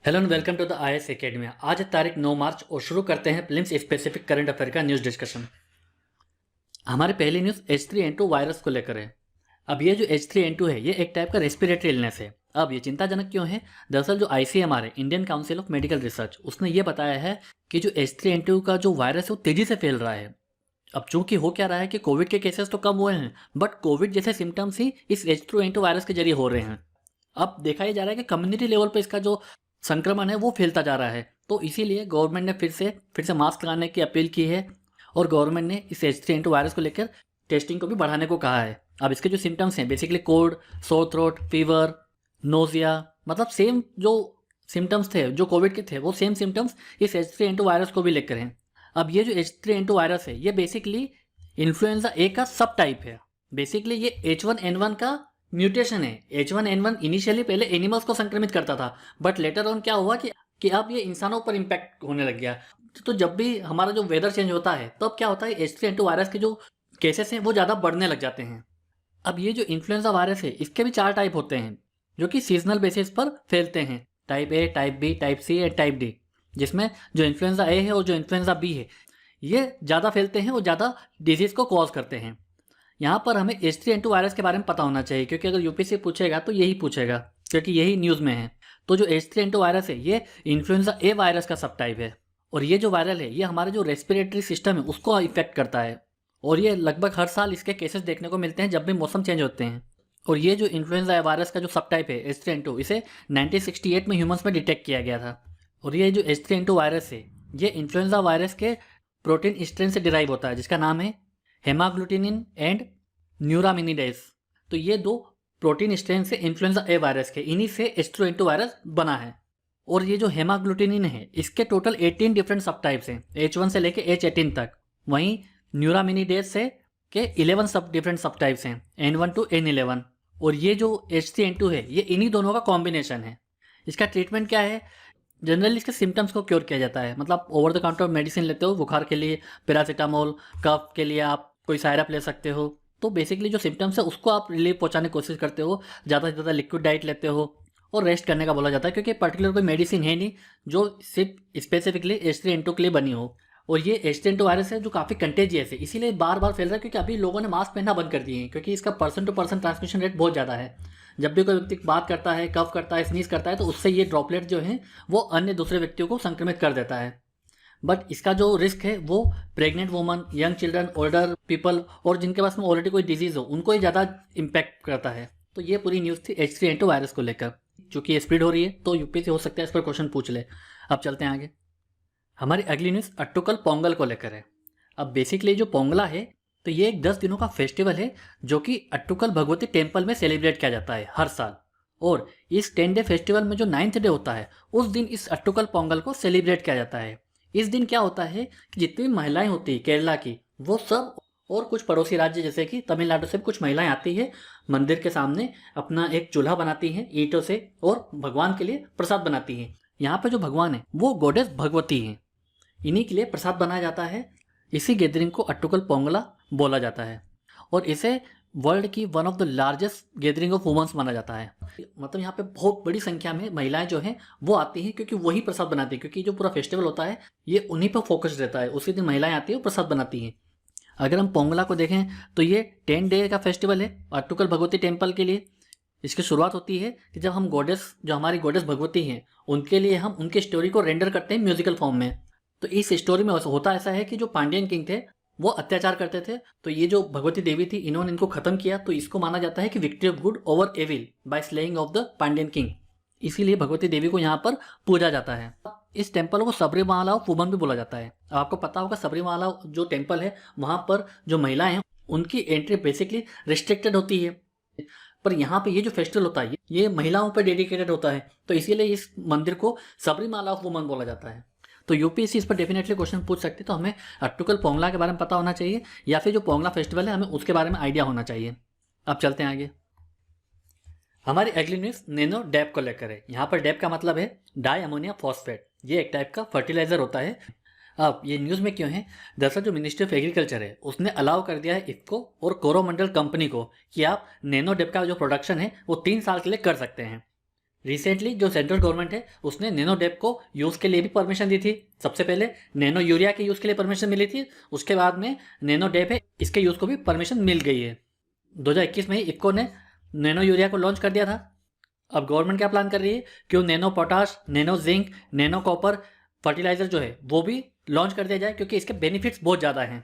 Hello and welcome to the IAS academy. आज है तारीख 9 मार्च और शुरू करते हैं प्रीलिम्स स्पेसिफिक करंट अफेयर का न्यूज़ डिस्कशन। हमारी पहली न्यूज़ H3N2 वायरस को लेकर है। अब ये जो H3N2 है ये एक टाइप का रेस्पिरेटरी इलनेस है। अब ये चिंताजनक क्यों है? दरअसल जो ICMR है, Indian council of medical research, उसने ये बताया है कि जो H3N2 का जो वायरस है वो तेज़ी से फैल रहा है। अब चूंकि हो क्या रहा है कि कोविड के केसेस तो कम हुए हैं, बट कोविड जैसे सिम्टम्स ही इस H3N2 वायरस के जरिए हो रहे हैं। अब देखा जा रहा है कि कम्युनिटी लेवल पर इसका जो संक्रमण है वो फैलता जा रहा है। तो इसीलिए गवर्नमेंट ने फिर से मास्क लगाने की अपील की है और गवर्नमेंट ने इस H3N2 वायरस को लेकर टेस्टिंग को भी बढ़ाने को कहा है। अब इसके जो सिम्टम्स हैं basically cold, sore throat, fever, nausea, मतलब सेम जो सिम्टम्स थे जो कोविड के थे वो सेम सिम्टम्स इस H3N2 वायरस को भी लेकर हैं। अब ये जो H3N2 वायरस है ये बेसिकली इन्फ्लुएंजा ए का सब टाइप है। बेसिकली ये H1N1 का म्यूटेशन है। H1N1 इनिशियली पहले एनिमल्स को संक्रमित करता था, बट लेटर ऑन क्या हुआ कि अब ये इंसानों पर इम्पैक्ट होने लग गया। तो जब भी हमारा जो वेदर चेंज होता है तो अब क्या होता है, H3N2 वायरस के जो केसेस हैं वो ज़्यादा बढ़ने लग जाते हैं। अब ये जो इन्फ्लुएंजा वायरस है इसके भी 4 टाइप होते हैं जो कि सीजनल बेसिस पर फैलते हैं। Type A, type B, type C and type D. जिसमें जो इन्फ्लुएंजा ए है और जो इन्फ्लुएंजा बी है ये ज़्यादा फैलते हैं और ज़्यादा डिजीज़ को कॉज करते हैं। यहाँ पर हमें H3N2 वायरस के बारे में पता होना चाहिए, क्योंकि अगर यूपीएससी पूछेगा तो यही पूछेगा, क्योंकि यही न्यूज़ में है। तो जो H3N2 वायरस है ये इन्फ्लुएंजा ए वायरस का सब टाइप है और ये जो वायरल है ये हमारे जो रेस्पिरेटरी सिस्टम है उसको इफेक्ट करता है और ये लगभग हर साल इसके केसेस देखने को मिलते हैं जब भी मौसम चेंज होते हैं। और ये जो इन्फ्लुएंजा वायरस का जो सब टाइप है H3N2, इसे 1968 में ह्यूमंस में डिटेक्ट किया गया था। और ये जो H3N2 वायरस है ये इन्फ्लुएंजा वायरस के प्रोटीन स्ट्रेन से डिराइव होता है जिसका नाम है हेमाग्लूटिनिन एंड न्यूरामिनिडेज। तो ये दो प्रोटीन स्ट्रेन से इन्फ्लुएंजा ए वायरस के, इन्हीं से H3N2 वायरस बना है। और ये जो हेमाग्लूटिनिन है इसके टोटल 18 डिफरेंट सब टाइप्स हैं, H1 से लेके H18 तक। वहीं न्यूरामिनिडेज से के 11 सब डिफरेंट सब टाइप्स हैं, N1 to N11। और ये जो H3N2 है ये इन्हीं दोनों का कॉम्बिनेशन है। इसका ट्रीटमेंट क्या है? जनरली इसके सिम्टम्स को क्योर किया जाता है, मतलब ओवर द काउंटर मेडिसिन लेते हो, बुखार के लिए पैरासीटामोल, कफ के लिए आप कोई सायरप ले सकते हो। तो बेसिकली जो सिम्टम्स है उसको आप रिलीफ पहुंचाने की कोशिश करते हो, ज़्यादा से ज़्यादा लिक्विड डाइट लेते हो और रेस्ट करने का बोला जाता है, क्योंकि पर्टिकुलर कोई मेडिसिन है नहीं जो सिर्फ स्पेसिफिकली H3N2 के लिए बनी हो। और ये H3N2 वायरस है जो काफ़ी कंटेजियस है, इसीलिए बार बार फैल रहा है, क्योंकि अभी लोगों ने मास्क पहनना बंद कर दिए हैं, क्योंकि इसका person to person transmission rate बहुत ज़्यादा है। जब भी कोई व्यक्ति बात करता है, कफ करता है, स्नीज करता है, तो उससे ये ड्रॉपलेट जो है वो अन्य दूसरे व्यक्तियों को संक्रमित कर देता है। बट इसका जो रिस्क है वो pregnant woman, young children, older people और जिनके पास में ऑलरेडी कोई डिजीज़ हो उनको ही ज़्यादा इम्पैक्ट करता है। तो ये पूरी न्यूज़ थी H3N2 वायरस को लेकर। चूँकि ये स्प्रेड हो रही है तो यूपीएससी हो सकता है इस पर क्वेश्चन पूछ ले। अब चलते हैं आगे। हमारी अगली न्यूज़ अट्टुकल पोंगल को लेकर है। अब बेसिकली जो पोंगला है तो ये एक 10 दिनों का फेस्टिवल है जो कि अट्टुकल भगवती टेम्पल में सेलिब्रेट किया जाता है हर साल। और इस 10 डे फेस्टिवल में जो 9th डे होता है उस दिन इस अट्टुकल पोंगल को सेलिब्रेट किया जाता है। इस दिन क्या होता है कि जितनी भी महिलाएं होती है केरला की, वो सब और कुछ पड़ोसी राज्य जैसे कि तमिलनाडु से भी कुछ महिलाएं आती है, मंदिर के सामने अपना एक चूल्हा बनाती हैं ईंटों से और भगवान के लिए प्रसाद बनाती हैं। यहाँ पे जो भगवान है वो गॉडेस भगवती हैं, इन्हीं के लिए प्रसाद बनाया जाता है। इसी गैदरिंग को अट्टुकल पोंगला बोला जाता है और इसे वर्ल्ड की one of the largest gathering of womens माना जाता है। मतलब यहाँ पे बहुत बड़ी संख्या में महिलाएं जो हैं वो आती हैं, क्योंकि वही प्रसाद बनाती हैं, क्योंकि जो पूरा फेस्टिवल होता है ये उन्हीं पर फोकस रहता है। उसी दिन महिलाएं आती हैं और प्रसाद बनाती हैं। अगर हम पोंगला को देखें तो ये 10 डे का फेस्टिवल है अट्टुकल भगवती टेम्पल के लिए। इसकी शुरुआत होती है कि जब हम गॉडेस, जो हमारी गॉडेस भगवती हैं, उनके लिए हम उनकी स्टोरी को रेंडर करते हैं म्यूजिकल फॉर्म में। तो इस स्टोरी में होता ऐसा है कि जो पांड्यन किंग थे वो अत्याचार करते थे, तो ये जो भगवती देवी थी इन्होंने इनको खत्म किया। तो इसको माना जाता है कि victory of good over evil by slaying of the Pandyan king. इसीलिए भगवती देवी को यहाँ पर पूजा जाता है। इस टेम्पल को सबरीमाला ऑफ वुमन भी बोला जाता है। आपको पता होगा सबरीमाला जो टेम्पल है वहाँ पर जो महिलाएं हैं उनकी एंट्री बेसिकली रिस्ट्रिक्टेड होती है, पर यहाँ पे ये जो फेस्टिवल होता है ये महिलाओं पर डेडिकेटेड होता है, तो इसीलिए इस मंदिर को सबरीमाला ऑफ वुमन बोला जाता है। तो यूपीएससी इस पर डेफिनेटली क्वेश्चन पूछ सकते हैं। तो हमें अट्टुकल पोंगला के बारे में पता होना चाहिए, या फिर जो पोंगला फेस्टिवल है हमें उसके बारे में आइडिया होना चाहिए। अब चलते हैं आगे। हमारी अगली न्यूज़ नैनो डैप को लेकर है। यहाँ पर डैप का मतलब है डाई अमोनिया फॉस्फेट। ये एक टाइप का फर्टिलाइजर होता है। अब ये न्यूज़ में क्यों है? दरअसल जो मिनिस्ट्री ऑफ एग्रीकल्चर है उसने अलाउ कर दिया है इफ्को और कोरोमंडल कंपनी को कि आप नैनो डैप का जो प्रोडक्शन है वो 3 साल के लिए कर सकते हैं। रिसेंटली जो सेंट्रल गवर्नमेंट है उसने नैनो डेप को यूज़ के लिए भी परमिशन दी थी। सबसे पहले नैनो यूरिया के यूज़ के लिए परमिशन मिली थी, उसके बाद में नैनो डेप है इसके यूज़ को भी परमिशन मिल गई है। 2021 में ही इफ्को ने नैनो यूरिया को लॉन्च कर दिया था। अब गवर्नमेंट क्या प्लान कर रही है कि वो nano potash, nano zinc, nano copper fertiliser जो है वो भी लॉन्च कर दिया जाए, क्योंकि इसके बेनिफिट्स बहुत ज़्यादा हैं।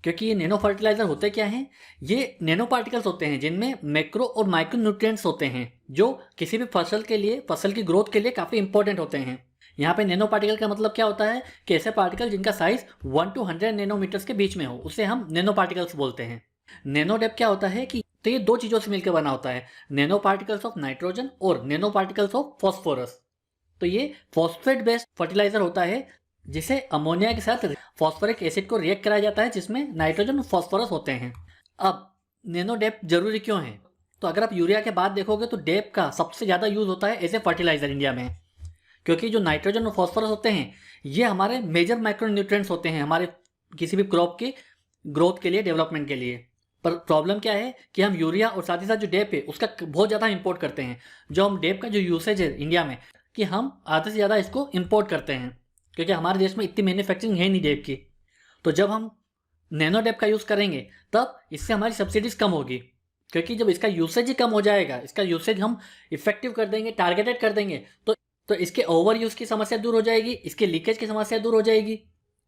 क्योंकि ये नैनो फर्टिलाइजर होते क्या हैं, ये नैनो पार्टिकल्स होते हैं जिनमें मैक्रो और माइक्रो न्यूट्रिएंट्स होते हैं जो किसी भी फसल के लिए, फसल की ग्रोथ के लिए काफ़ी इंपॉर्टेंट होते हैं। यहाँ पे नैनो पार्टिकल का मतलब क्या होता है कि ऐसे पार्टिकल जिनका साइज 1 to 100 नैनोमीटर्स के बीच में हो, उसे हम नैनो पार्टिकल्स बोलते हैं। नैनो डेप क्या होता है कि तो ये दो चीज़ों से मिलकर बना होता है, नैनो पार्टिकल्स ऑफ नाइट्रोजन और नैनो पार्टिकल्स ऑफ फॉस्फोरस। तो ये फॉस्फेट बेस्ड फर्टिलाइजर होता है जिसे अमोनिया के साथ फॉस्फोरिक एसिड को रिएक्ट कराया जाता है जिसमें नाइट्रोजन और फॉस्फोरस होते हैं। अब नैनो डेप जरूरी क्यों है, तो अगर आप यूरिया के बाद देखोगे तो डेप का सबसे ज़्यादा यूज़ होता है एज ए फर्टिलाइजर इंडिया में, क्योंकि जो नाइट्रोजन और फॉस्फोरस होते हैं ये हमारे मेजर माइक्रो न्यूट्रिएंट्स होते हैं हमारे किसी भी क्रॉप की ग्रोथ के लिए, डेवलपमेंट के लिए। पर प्रॉब्लम क्या है कि हम यूरिया और साथ ही साथ जो डेप है उसका बहुत ज़्यादा इंपोर्ट करते हैं। जो हम डेप का जो यूसेज है इंडिया में कि हम आधे से ज़्यादा इसको इंपोर्ट करते हैं, क्योंकि हमारे देश में इतनी मैन्युफैक्चरिंग है नहीं डेप की। तो जब हम नैनो डेप का यूज़ करेंगे तब इससे हमारी सब्सिडीज़ कम होगी, क्योंकि जब इसका यूसेज ही कम हो जाएगा, इसका यूसेज हम इफेक्टिव कर देंगे, टारगेटेड कर देंगे, तो इसके ओवर यूज़ की समस्या दूर हो जाएगी, इसके लीकेज की समस्या दूर हो जाएगी।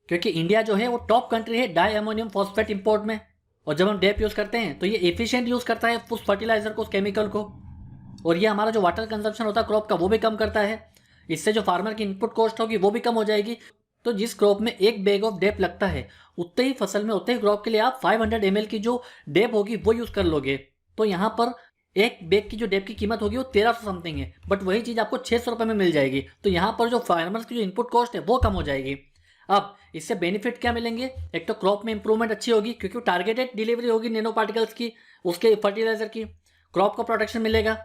क्योंकि इंडिया जो है वो टॉप कंट्री है डाई अमोनियम फॉस्फेट इंपोर्ट में, और जब हम डेप यूज़ करते हैं तो ये एफिशिएंट यूज़ करता है उस फर्टिलाइजर को, उस केमिकल को, और ये हमारा जो वाटर कंजप्शन होता है क्रॉप का वो भी कम करता है। इससे जो फार्मर की इनपुट कॉस्ट होगी वो भी कम हो जाएगी। तो जिस क्रॉप में एक बैग ऑफ डेप लगता है उतने ही फसल में, उतने ही क्रॉप के लिए आप 500 ml की जो डेप होगी वो यूज़ कर लोगे। तो यहाँ पर एक बैग की जो डेप की कीमत होगी वो 1300 समथिंग है, बट वही चीज़ आपको 600 रुपये में मिल जाएगी। तो यहाँ पर जो फार्मर्स की जो इनपुट कॉस्ट है वो कम हो जाएगी। अब इससे बेनिफिट क्या मिलेंगे, एक तो क्रॉप में इंप्रूवमेंट अच्छी होगी क्योंकि टारगेटेड डिलीवरी होगी नैनो पार्टिकल्स की, उसके फर्टिलाइजर की, क्रॉप को प्रोटेक्शन मिलेगा,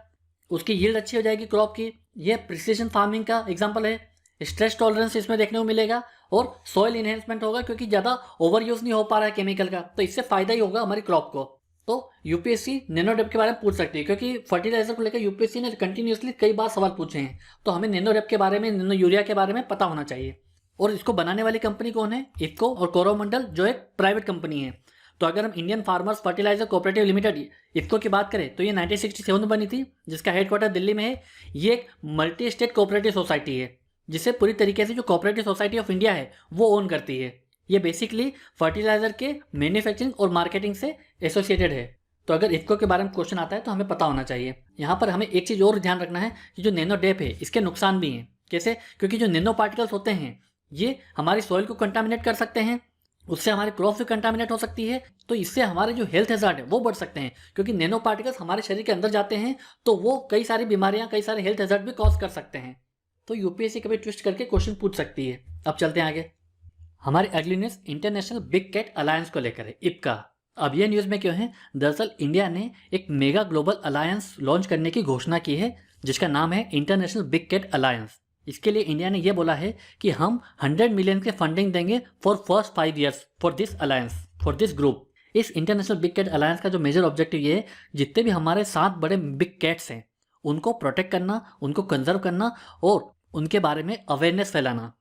उसकी यील्ड अच्छी हो जाएगी क्रॉप की। ये प्रिसीजन फार्मिंग का एग्जांपल है। स्ट्रेस टॉलरेंस इसमें देखने को मिलेगा और सॉइल इन्हेंसमेंट होगा क्योंकि ज़्यादा ओवर यूज़ नहीं हो पा रहा है केमिकल का, तो इससे फायदा ही होगा हमारी क्रॉप को। तो यूपीएससी नैनो डेप के बारे में पूछ सकती है, क्योंकि फर्टिलाइजर को लेकर यूपीएससी ने कंटिन्यूसली कई बार सवाल पूछे हैं। तो हमें नैनो डेप के बारे में, नैनो यूरिया के बारे में पता होना चाहिए। और इसको बनाने वाली कंपनी कौन है, इफ्को और कोरोमंडल, जो एक प्राइवेट कंपनी है। तो अगर हम Indian farmers fertiliser cooperative limited IFFCO की बात करें तो ये 1967 में बनी थी, जिसका हेडक्वार्टर दिल्ली में है। ये एक मल्टी स्टेट कोऑपरेटिव सोसाइटी है जिसे पूरी तरीके से जो कोऑपरेटिव सोसाइटी ऑफ इंडिया है वो ओन करती है। ये बेसिकली फर्टिलाइजर के मैन्युफैक्चरिंग और मार्केटिंग से एसोसिएटेड है। तो अगर इफ्को के बारे में क्वेश्चन आता है तो हमें पता होना चाहिए। यहाँ पर हमें एक चीज़ और ध्यान रखना है कि जो नैनो डेप है इसके नुकसान भी हैं। कैसे, क्योंकि जो नैनो पार्टिकल्स होते हैं ये हमारी सॉइल को कंटामिनेट कर सकते हैं, उससे हमारी क्रॉप भी कंटामिनेट हो सकती है। तो इससे हमारे जो हेल्थ हैजार्ड है वो बढ़ सकते हैं, क्योंकि नैनो पार्टिकल्स हमारे शरीर के अंदर जाते हैं तो वो कई सारी बीमारियां, कई सारे हेल्थ हैजार्ड भी कॉज कर सकते हैं। तो यूपीएससी कभी ट्विस्ट करके क्वेश्चन पूछ सकती है। अब चलते हैं आगे। हमारी अगली news international big cat alliance को लेकर है, इप्का। अब ये न्यूज़ में क्यों है, दरअसल इंडिया ने एक मेगा ग्लोबल अलायंस लॉन्च करने की घोषणा की है जिसका नाम है इंटरनेशनल बिग कैट अलायंस। इसके लिए इंडिया ने यह बोला है कि हम 100 मिलियन की फंडिंग देंगे for first 5 years for this alliance, for this group. इस इंटरनेशनल बिग कैट अलायंस का जो मेजर ऑब्जेक्टिव ये है, जितने भी हमारे 7 बड़े बिग कैट्स हैं उनको प्रोटेक्ट करना, उनको कंजर्व करना और उनके बारे में अवेयरनेस फैलाना।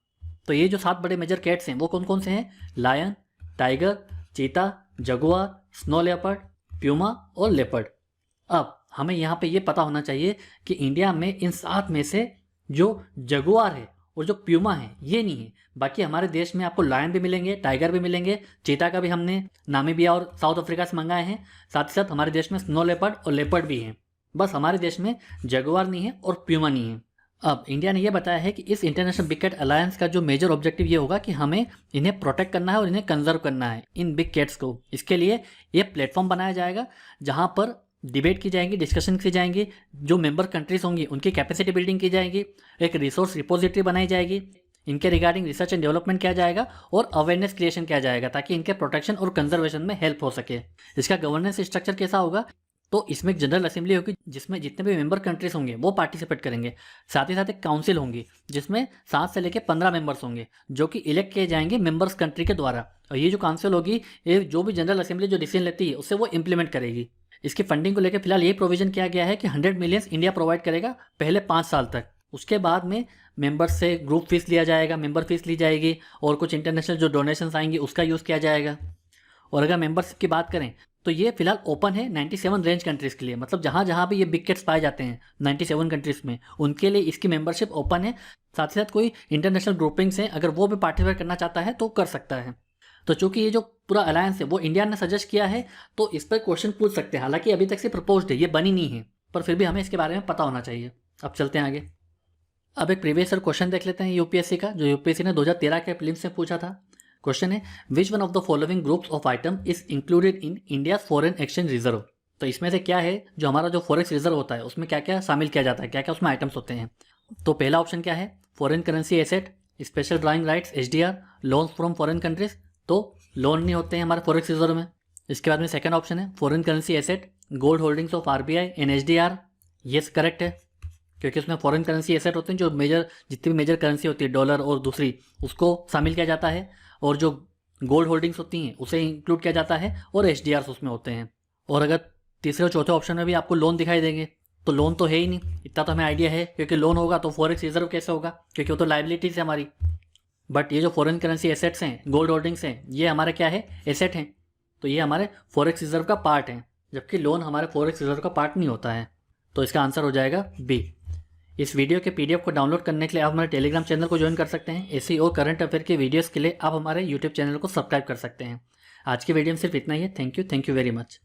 तो ये जो 7 बड़े मेजर कैट्स हैं वो कौन कौन से हैं, लायन, टाइगर, चीता, जगुआर, स्नो लेपर्ड, प्यूमा और लेपर्ड। अब हमें यहाँ पे ये पता होना चाहिए कि इंडिया में इन 7 में से जो जगुआर है और जो प्यूमा है ये नहीं है। बाकी हमारे देश में आपको लायन भी मिलेंगे, टाइगर भी मिलेंगे, चीता का भी हमने नामीबिया और साउथ अफ्रीका से मंगाए हैं। साथ ही साथ हमारे देश में स्नो लेपर्ड और लेपर्ड भी हैं। बस हमारे देश में जगुआर नहीं है और प्यूमा नहीं है। अब इंडिया ने यह बताया है कि इस इंटरनेशनल बिग कैट अलायंस का जो मेजर ऑब्जेक्टिव ये होगा कि हमें इन्हें प्रोटेक्ट करना है और इन्हें कंजर्व करना है, इन बिग कैट्स को। इसके लिए ये प्लेटफॉर्म बनाया जाएगा जहाँ पर डिबेट की जाएंगी, डिस्कशन की जाएंगी, जो मेंबर कंट्रीज होंगी उनकी कैपेसिटी बिल्डिंग की जाएगी, एक रिसोर्स रिपोजिटरी बनाई जाएगी, इनके रिगार्डिंग रिसर्च एंड डेवलपमेंट किया जाएगा और अवेयरनेस क्रिएशन किया जाएगा ताकि इनके प्रोटेक्शन और कंजर्वेशन में हेल्प हो सके। इसका गवर्नेंस स्ट्रक्चर कैसा होगा, तो इसमें एक जनरल असेंबली होगी जिसमें जितने भी मेंबर कंट्रीज होंगे वो पार्टिसिपेट करेंगे। साथ ही साथ एक काउंसिल होंगी जिसमें 7 से लेकर 15 मेंबर्स होंगे जो कि इलेक्ट किए जाएंगे मेंबर्स कंट्री के द्वारा। और ये जो काउंसिल होगी ये जो भी जनरल असेंबली जो डिसीजन लेती है उससे वो इम्प्लीमेंट करेगी। इसकी फंडिंग को लेकर फिलहाल ये प्रोविजन किया गया है कि 100 मिलियन इंडिया प्रोवाइड करेगा पहले 5 साल तक। उसके बाद में मेंबर्स से ग्रुप फीस लिया जाएगा, मेंबर फीस ली जाएगी और कुछ इंटरनेशनल जो डोनेशंस आएंगी उसका यूज़ किया जाएगा। और अगर मेंबरशिप की बात करें तो ये फिलहाल ओपन है 97 रेंज कंट्रीज़ के लिए, मतलब जहाँ जहाँ भी ये बिग कैट्स पाए जाते हैं 97 कंट्रीज़ में उनके लिए इसकी मेंबरशिप ओपन है। साथ ही साथ कोई इंटरनेशनल ग्रुपिंग्स हैं, अगर वो भी पार्टिसिपेट करना चाहता है तो कर सकता है। तो चूंकि ये जो पूरा अलायंस है वो इंडिया ने सजेस्ट किया है तो इस पर क्वेश्चन पूछ सकते हैं। हालांकि अभी तक से प्रपोज्ड है, ये बनी नहीं है, पर फिर भी हमें इसके बारे में पता होना चाहिए। अब चलते हैं आगे। अब एक प्रीवियस ईयर क्वेश्चन देख लेते हैं यूपीएससी का, जो यूपीएससी ने 2013 के प्रीलिम्स में पूछा था। क्वेश्चन है which one of the following groups of item is included in India foreign exchange reserve. तो इसमें से क्या है जो हमारा जो फॉरेक्स रिजर्व होता है उसमें क्या क्या शामिल किया जाता है, क्या क्या उसमें आइटम्स होते हैं। तो पहला ऑप्शन क्या है, foreign currency asset, special drawing rights HDR, loans from foreign countries. तो लोन नहीं होते हैं हमारे फॉरेक्स रिजर्व में। इसके बाद में सेकंड ऑप्शन है foreign currency asset, gold holdings of RBI and HDR। ये करेक्ट है क्योंकि उसमें फॉरेन करेंसी एसेट होते हैं, जो जितनी भी मेजर करेंसी होती है डॉलर और दूसरी, उसको शामिल किया जाता है। और जो गोल्ड होल्डिंग्स होती हैं उसे इंक्लूड किया जाता है और HDRs उसमें होते हैं। और अगर तीसरे और चौथे ऑप्शन में भी आपको लोन दिखाई देंगे तो लोन तो है ही नहीं, इतना तो हमें आइडिया है, क्योंकि लोन होगा तो फॉरेक्स रिजर्व कैसे होगा, क्योंकि वो तो लाइबिलिटीज है हमारी। बट ये जो फॉरेन करेंसी एसेट्स हैं, गोल्ड होल्डिंग्स हैं, ये हमारे क्या है, एसेट हैं, तो ये हमारे फॉरेक्स रिजर्व का पार्ट है, जबकि लोन हमारे फॉरेक्स रिजर्व का पार्ट नहीं होता है। तो इसका आंसर हो जाएगा बी। इस वीडियो के PDF को डाउनलोड करने के लिए आप हमारे टेलीग्राम चैनल को ज्वाइन कर सकते हैं। ऐसी और करंट अफेयर के वीडियोस के लिए आप हमारे यूट्यूब चैनल को सब्सक्राइब कर सकते हैं। आज की वीडियो में सिर्फ इतना ही है। Thank you very much.